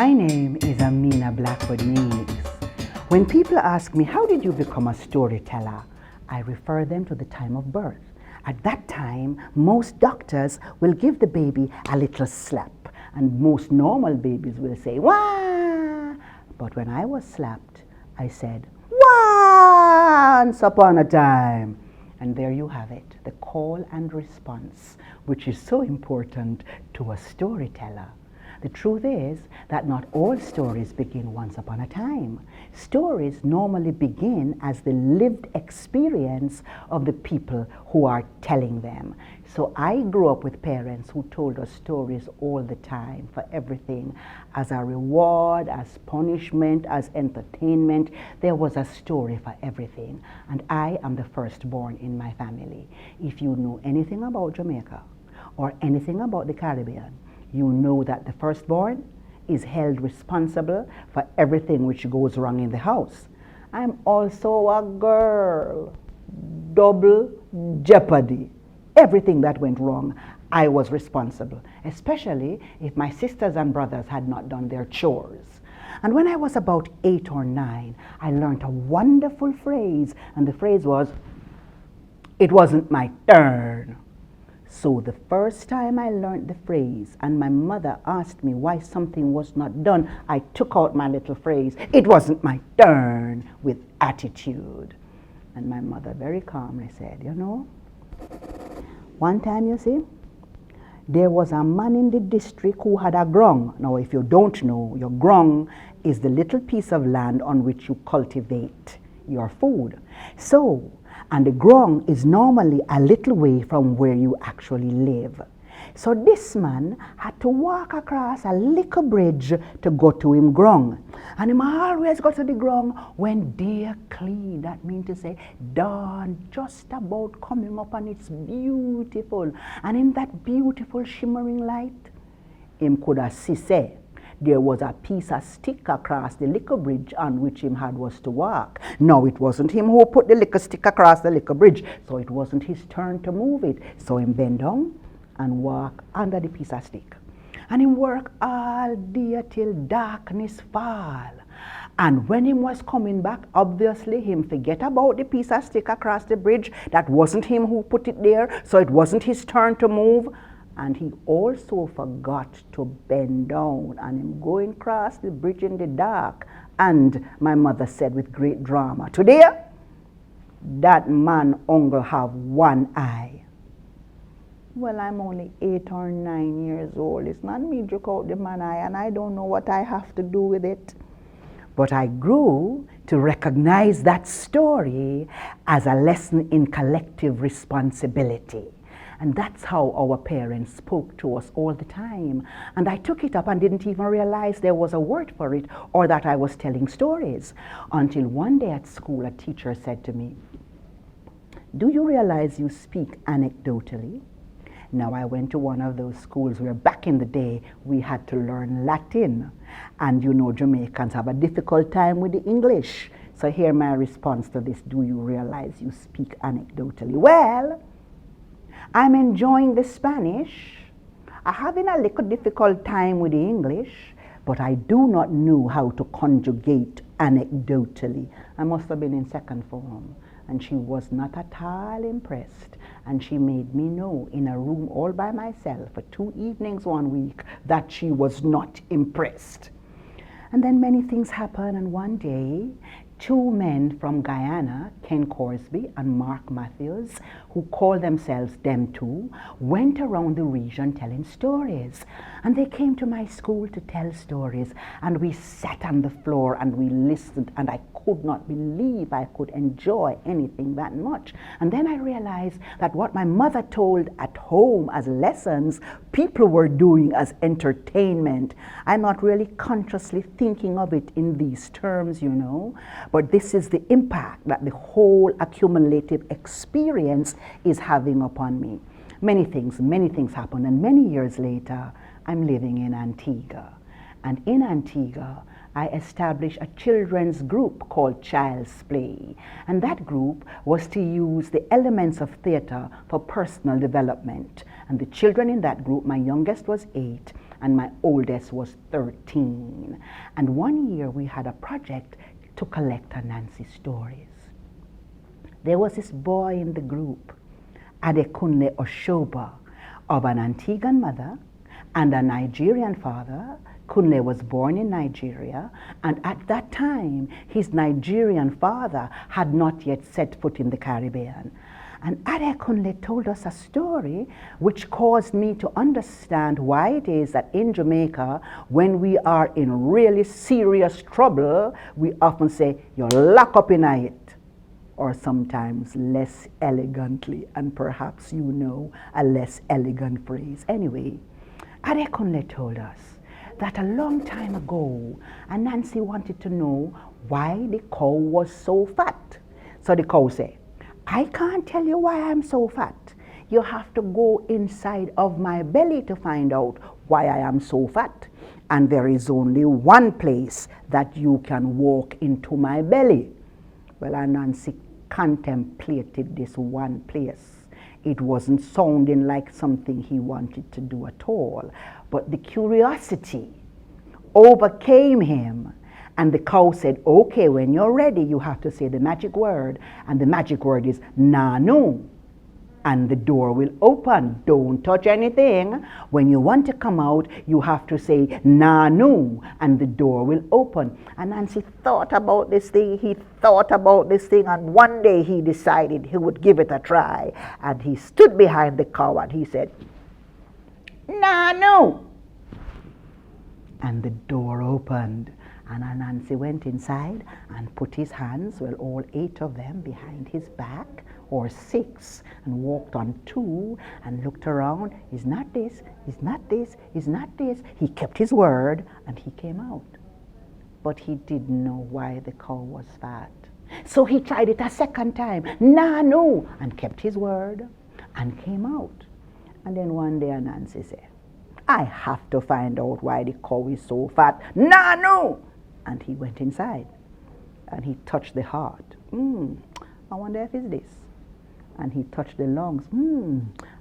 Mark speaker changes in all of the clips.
Speaker 1: My name is Amina Blackwood Meeks. When people ask me, how did you become a storyteller? I refer them to the time of birth. At that time, most doctors will give the baby a little slap, and most normal babies will say, wah! But when I was slapped, I said, once upon a time. And there you have it, the call and response, which is so important to a storyteller. The truth is that not all stories begin once upon a time. Stories normally begin as the lived experience of the people who are telling them. So I grew up with parents who told us stories all the time for everything. As a reward, as punishment, as entertainment, there was a story for everything. And I am the firstborn in my family. If you know anything about Jamaica or anything about the Caribbean, you know that the firstborn is held responsible for everything which goes wrong in the house. I'm also a girl. Double jeopardy. Everything that went wrong, I was responsible, especially if my sisters and brothers had not done their chores. And when I was about 8 or 9, I learned a wonderful phrase, and the phrase was, "It wasn't my turn." So the first time I learned the phrase and my mother asked me why something was not done, I took out my little phrase, "It wasn't my turn," with attitude. And my mother very calmly said, you know, one time, you see, there was a man in the district who had a grong. Now, if you don't know, your grong is the little piece of land on which you cultivate your food. And the grong is normally a little way from where you actually live. So this man had to walk across a little bridge to go to him grong. And him always go to the grong when day clean. That means to say dawn just about coming up, and it's beautiful. And in that beautiful shimmering light, him could have see there was a piece of stick across the little bridge on which him had was to walk. No, it wasn't him who put the little stick across the little bridge, so it wasn't his turn to move it. So him bend down and walk under the piece of stick. And him work all day till darkness fall. And when him was coming back, obviously him forget about the piece of stick across the bridge. That wasn't him who put it there, so it wasn't his turn to move. And he also forgot to bend down, and him going across the bridge in the dark. And my mother said with great drama, "Today, that man uncle have one eye." Well, I'm only 8 or 9 years old. It's not me joke out the man eye, and I don't know what I have to do with it. But I grew to recognize that story as a lesson in collective responsibility. And that's how our parents spoke to us all the time. And I took it up and didn't even realize there was a word for it or that I was telling stories. Until one day at school, a teacher said to me, "Do you realize you speak anecdotally?" Now, I went to one of those schools where back in the day we had to learn Latin. And you know, Jamaicans have a difficult time with the English. So here my response to this, do you realize you speak anecdotally? Well, I'm enjoying the Spanish. I'm having a little difficult time with the English, but I do not know how to conjugate anecdotally. I must have been in second form. And she was not at all impressed. And she made me know in a room all by myself for 2 evenings one week that she was not impressed. And then many things happened, and one day, 2 men from Guyana, Ken Corsby and Mark Matthews, who called themselves Them Two, went around the region telling stories. And they came to my school to tell stories, and we sat on the floor and we listened, and I could not believe I could enjoy anything that much. And then I realized that what my mother told at home as lessons, people were doing as entertainment. I'm not really consciously thinking of it in these terms, you know, but this is the impact that the whole accumulative experience is having upon me. Many things happened, and many years later, I'm living in Antigua. And in Antigua, I established a children's group called Child's Play. And that group was to use the elements of theater for personal development. And the children in that group, my youngest was 8, and my oldest was 13. And one year we had a project to collect Anancy stories. There was this boy in the group, Adekunle Oshoba, of an Antiguan mother and a Nigerian father. Kunle was born in Nigeria, and at that time, his Nigerian father had not yet set foot in the Caribbean. And Adekunle told us a story which caused me to understand why it is that in Jamaica, when we are in really serious trouble, we often say, "You're locked up in it," or sometimes less elegantly, and perhaps you know a less elegant phrase. Anyway, Adekunle told us that a long time ago, Anancy wanted to know why the cow was so fat. So the cow said, "I can't tell you why I'm so fat. You have to go inside of my belly to find out why I am so fat. And there is only one place that you can walk into my belly." Well, Anancy contemplated this one place. It wasn't sounding like something he wanted to do at all, but the curiosity overcame him. And the cow said, "Okay, when you're ready, you have to say the magic word. And the magic word is Nanu. And the door will open. Don't touch anything. When you want to come out, you have to say Nanu, and the door will open." And Nancy thought about this thing. He thought about this thing, and one day he decided he would give it a try. And he stood behind the cow and he said, "Nanu." And the door opened. And Anancy went inside and put his hands, well, all 8 of them, behind his back, or 6, and walked on 2 and looked around. "Is not this, is not this, is not this." He kept his word and he came out. But he didn't know why the cow was fat. So he tried it a second time, "Nanu," and kept his word and came out. And then one day Anancy said, "I have to find out why the cow is so fat. Nanu!" And he went inside and he touched the heart. I wonder if it's this. And he touched the lungs.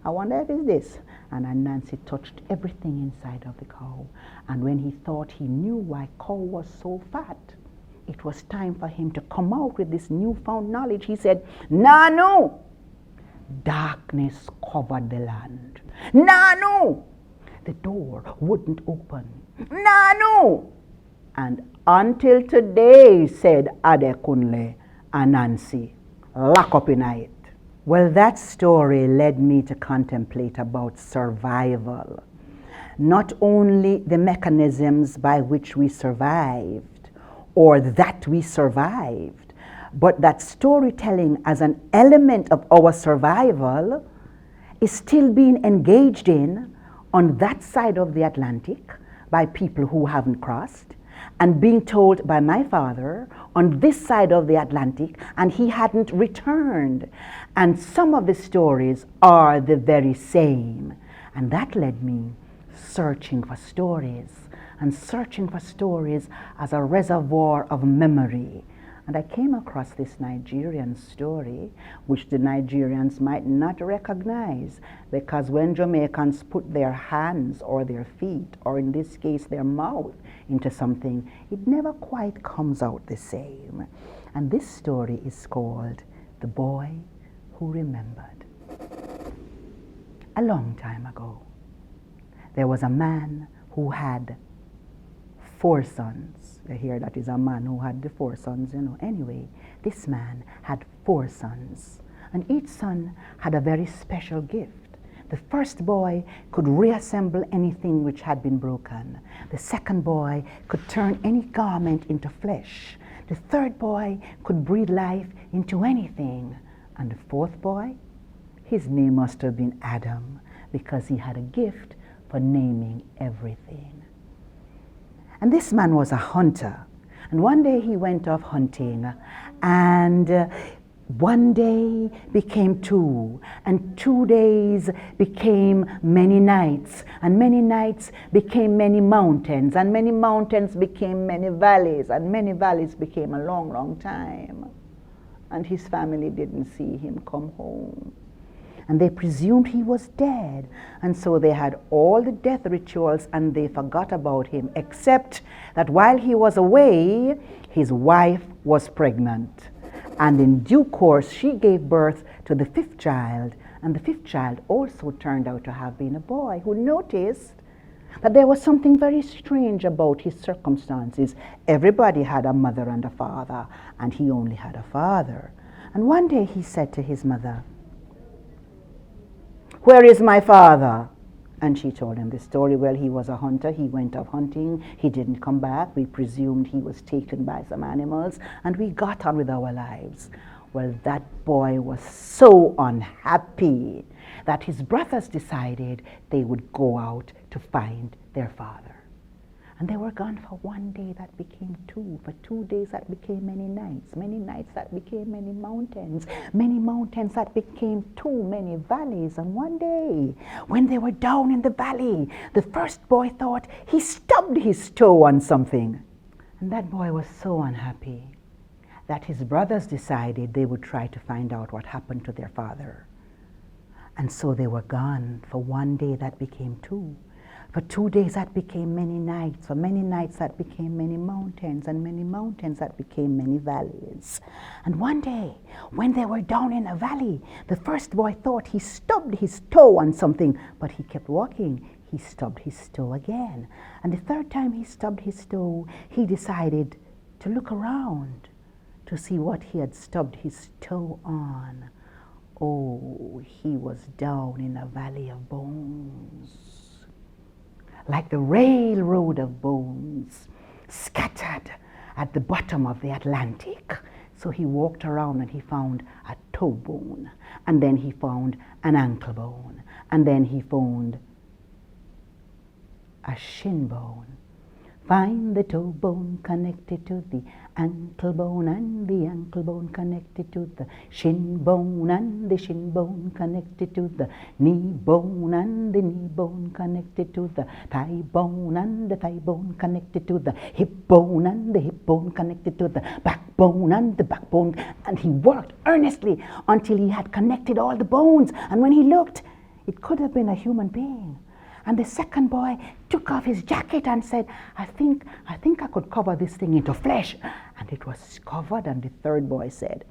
Speaker 1: I wonder if it's this. And Anancy touched everything inside of the cow. And when he thought he knew why cow was so fat, it was time for him to come out with this newfound knowledge. He said, "Nanu!" Darkness covered the land. "Nanu!" The door wouldn't open. "Nanu!" And until today, said Adekunle, Anancy, lock up in it. Well, that story led me to contemplate about survival. Not only the mechanisms by which we survived, or that we survived, but that storytelling as an element of our survival is still being engaged in on that side of the Atlantic by people who haven't crossed, and being told by my father on this side of the Atlantic, and he hadn't returned. And some of the stories are the very same. And that led me searching for stories, and searching for stories as a reservoir of memory. And I came across this Nigerian story, which the Nigerians might not recognize, because when Jamaicans put their hands or their feet, or in this case their mouth, into something, it never quite comes out the same. And this story is called The Boy Who Remembered. A long time ago, there was a man who had 4 sons. I hear that is a man who had the 4 sons, you know. Anyway, this man had 4 sons, and each son had a very special gift. The first boy could reassemble anything which had been broken. The second boy could turn any garment into flesh. The third boy could breathe life into anything. And the fourth boy, his name must have been Adam, because he had a gift for naming everything. And this man was a hunter. And one day he went off hunting, and one day became 2, and 2 days became many nights, and many nights became many mountains, and many mountains became many valleys, and many valleys became a long, long time. And his family didn't see him come home. and they presumed he was dead. And so they had all the death rituals and they forgot about him, except that while he was away, his wife was pregnant. And in due course, she gave birth to the fifth child. And the fifth child also turned out to have been a boy who noticed that there was something very strange about his circumstances. Everybody had a mother and a father, and he only had a father. And one day he said to his mother, "Where is my father?" And she told him the story. Well, he was a hunter. He went off hunting. He didn't come back. We presumed he was taken by some animals, and we got on with our lives. Well, that boy was so unhappy that his brothers decided they would go out to find their father. And they were gone for one day, that became two. For 2 days, that became many nights, that became many mountains that became too many valleys. And one day, when they were down in the valley, the first boy thought he stubbed his toe on something. And that boy was so unhappy that his brothers decided they would try to find out what happened to their father. And so they were gone. For one day, that became two. For 2 days, that became many nights. For many nights, that became many mountains. And many mountains, that became many valleys. And one day, when they were down in a valley, the first boy thought he stubbed his toe on something, but he kept walking. He stubbed his toe again. And the third time he stubbed his toe, he decided to look around to see what he had stubbed his toe on. Oh, he was down in a valley of bones, like the railroad of bones scattered at the bottom of the Atlantic. So he walked around and he found a toe bone, and then he found an ankle bone, and then he found a shin bone. Find the toe bone connected to the ankle bone, and the ankle bone connected to the shin bone, and the shin bone connected to the knee bone, and the knee bone connected to the thigh bone, and the thigh bone connected to the hip bone, and the hip bone connected to the backbone, and the backbone. And he worked earnestly until he had connected all the bones. And when he looked, it could have been a human being. And the second boy took off his jacket and said, I think I could cover this thing into flesh. And it was covered. And the third boy said,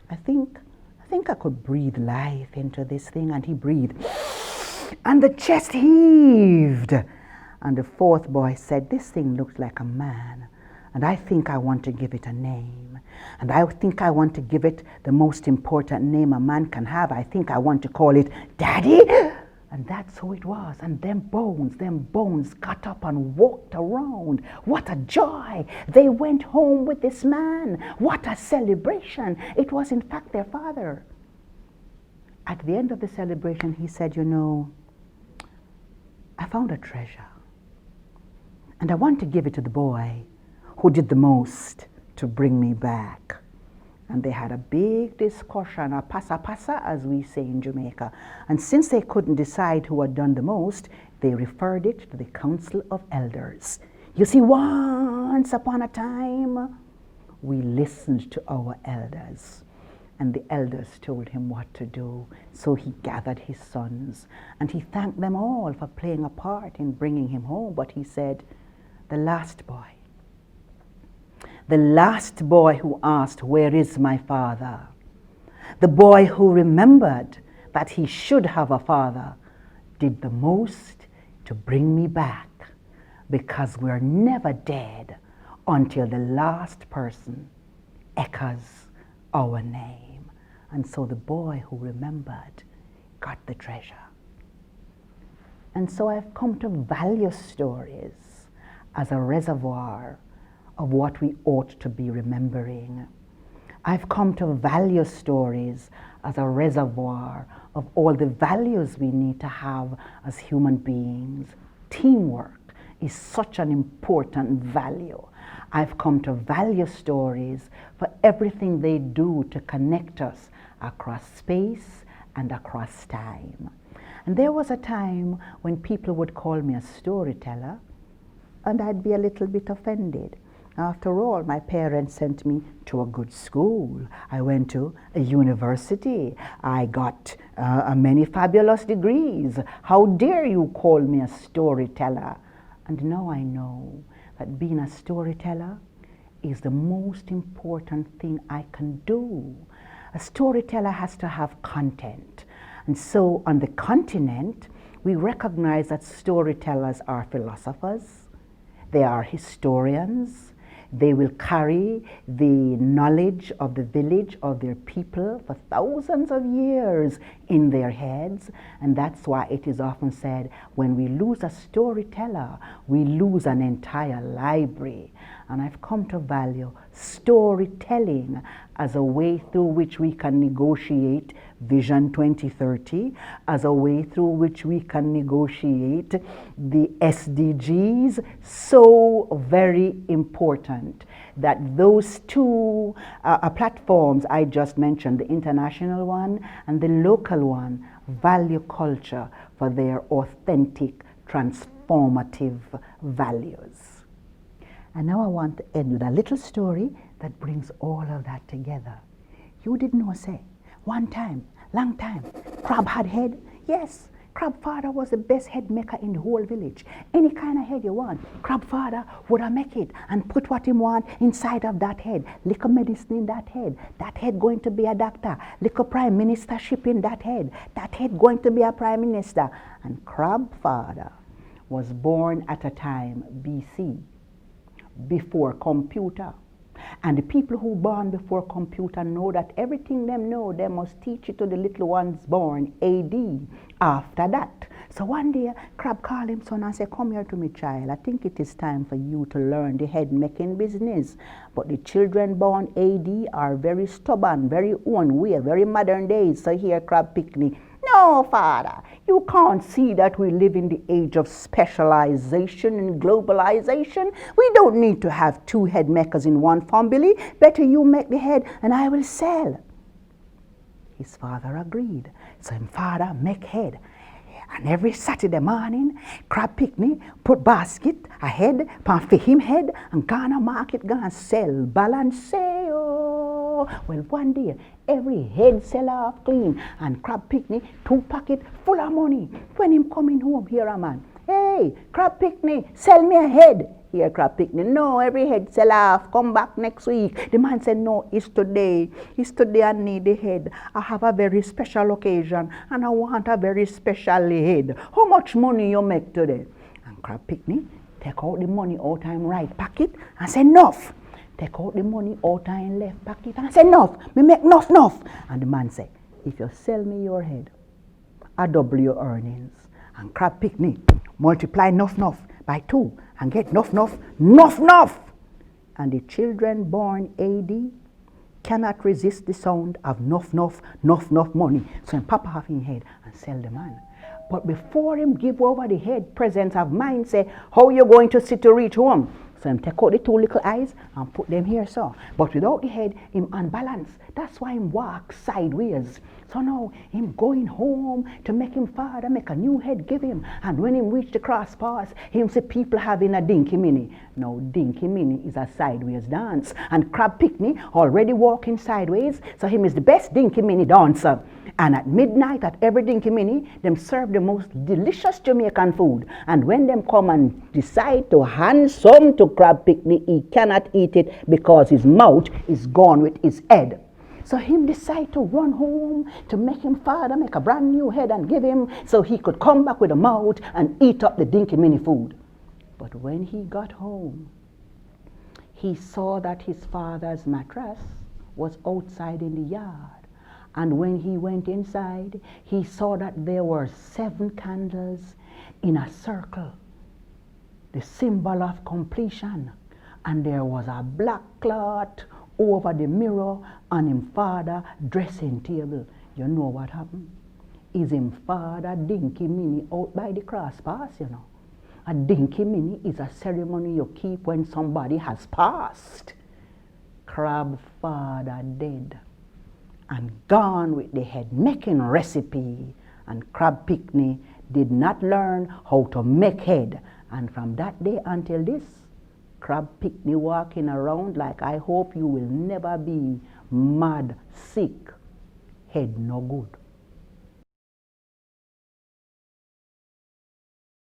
Speaker 1: I think I could breathe life into this thing. And he breathed. And the chest heaved. And the fourth boy said, this thing looks like a man. And I think I want to give it a name. And I think I want to give it the most important name a man can have. I think I want to call it Daddy. And that's who it was. And them bones got up and walked around. What a joy. They went home with this man. What a celebration. It was in fact their father. At the end of the celebration, he said, you know, I found a treasure. And I want to give it to the boy who did the most to bring me back. And they had a big discussion, a pasa, as we say in Jamaica. And since they couldn't decide who had done the most, they referred it to the Council of Elders. You see, once upon a time, we listened to our elders. And the elders told him what to do. So he gathered his sons. And he thanked them all for playing a part in bringing him home. But he said, the last boy who asked, where is my father? The boy who remembered that he should have a father did the most to bring me back, because we're never dead until the last person echoes our name. And so the boy who remembered got the treasure. And so I've come to value stories as a reservoir of what we ought to be remembering. I've come to value stories as a reservoir of all the values we need to have as human beings. Teamwork is such an important value. I've come to value stories for everything they do to connect us across space and across time. And there was a time when people would call me a storyteller, and I'd be a little bit offended. After all, my parents sent me to a good school. I went to a university. I got many fabulous degrees. How dare you call me a storyteller? And now I know that being a storyteller is the most important thing I can do. A storyteller has to have content. And so on the continent, we recognize that storytellers are philosophers, they are historians, they will carry the knowledge of the village, of their people, for thousands of years in their heads. And that's why it is often said, when we lose a storyteller, we lose an entire library. And I've come to value storytelling as a way through which we can negotiate Vision 2030, as a way through which we can negotiate the SDGs. So very important that those two platforms I just mentioned, the international one and the local one, value culture for their authentic, transformative values. And now I want to end with a little story that brings all of that together. You didn't know, say, one time, long time, Crab had head? Yes, Crab father was the best head maker in the whole village. Any kind of head you want, Crab father would have make it and put what he want inside of that head. Little medicine in that head going to be a doctor. Little prime ministership in that head going to be a prime minister. And Crab father was born at a time BC, before computer. And the people who born before computer know that everything them know, they must teach it to the little ones born AD after that. So one day, Crab called him son and said, come here to me, child. I think it is time for you to learn the head making business. But the children born AD are very stubborn, very own way, very modern days. So here, Crab Picnic, no, father, you can't see that we live in the age of specialization and globalization. We don't need to have two head makers in one family. Better you make the head and I will sell. His father agreed. So his father make head. And every Saturday morning, Crab Picnic put basket ahead, for him head, and gone to market, gone sell, balanceo. Well, one day, every head sell off clean, and Crab Picnic 2 pocket full of money. When him coming home, here a man, hey, Crab Picnic, sell me a head. Here, Crab Picnic, no, every head sell off, come back next week. The man said, no, it's today I need the head. I have a very special occasion, and I want a very special head. How much money you make today? And Crab Picnic take out the money out of right pocket and say, enough. Take out the money out of left pocket and say, enough. Me make enough. And the man say, if you sell me your head, I double your earnings. And Crab Picnic multiply enough by 2 and get enough. And the children born AD cannot resist the sound of enough money. So him papa have his head and sell the man. But before him give over the head, presence of mind say, how you going to sit to reach home? So him take out the 2 little eyes and put them here so. But without the head, him unbalanced. That's why him walk sideways. So now him going home to make him father make a new head give him. And when him reach the cross pass, him see people having a dinky mini. Now dinky mini is a sideways dance. And Crab Picnic already walking sideways. So him is the best dinky mini dancer. And at midnight at every dinky mini, them serve the most delicious Jamaican food. And when them come and decide to hand some to Crab Picnic, he cannot eat it because his mouth is gone with his head. So him decide to run home to make him father make a brand new head and give him so he could come back with a mouth and eat up the dinky mini food. But when he got home, he saw that his father's mattress was outside in the yard. And when he went inside, he saw that there were 7 candles in a circle, the symbol of completion. And there was a black cloth over the mirror on him father dressing table. You know what happened? Is him father dinky mini out by the cross pass, you know. A dinky mini is a ceremony you keep when somebody has passed. Crab father dead and gone with the head making recipe. And Crab Picnic did not learn how to make head. And from that day until this, crab picnic walking around like I hope you will never be mad, sick, head no good.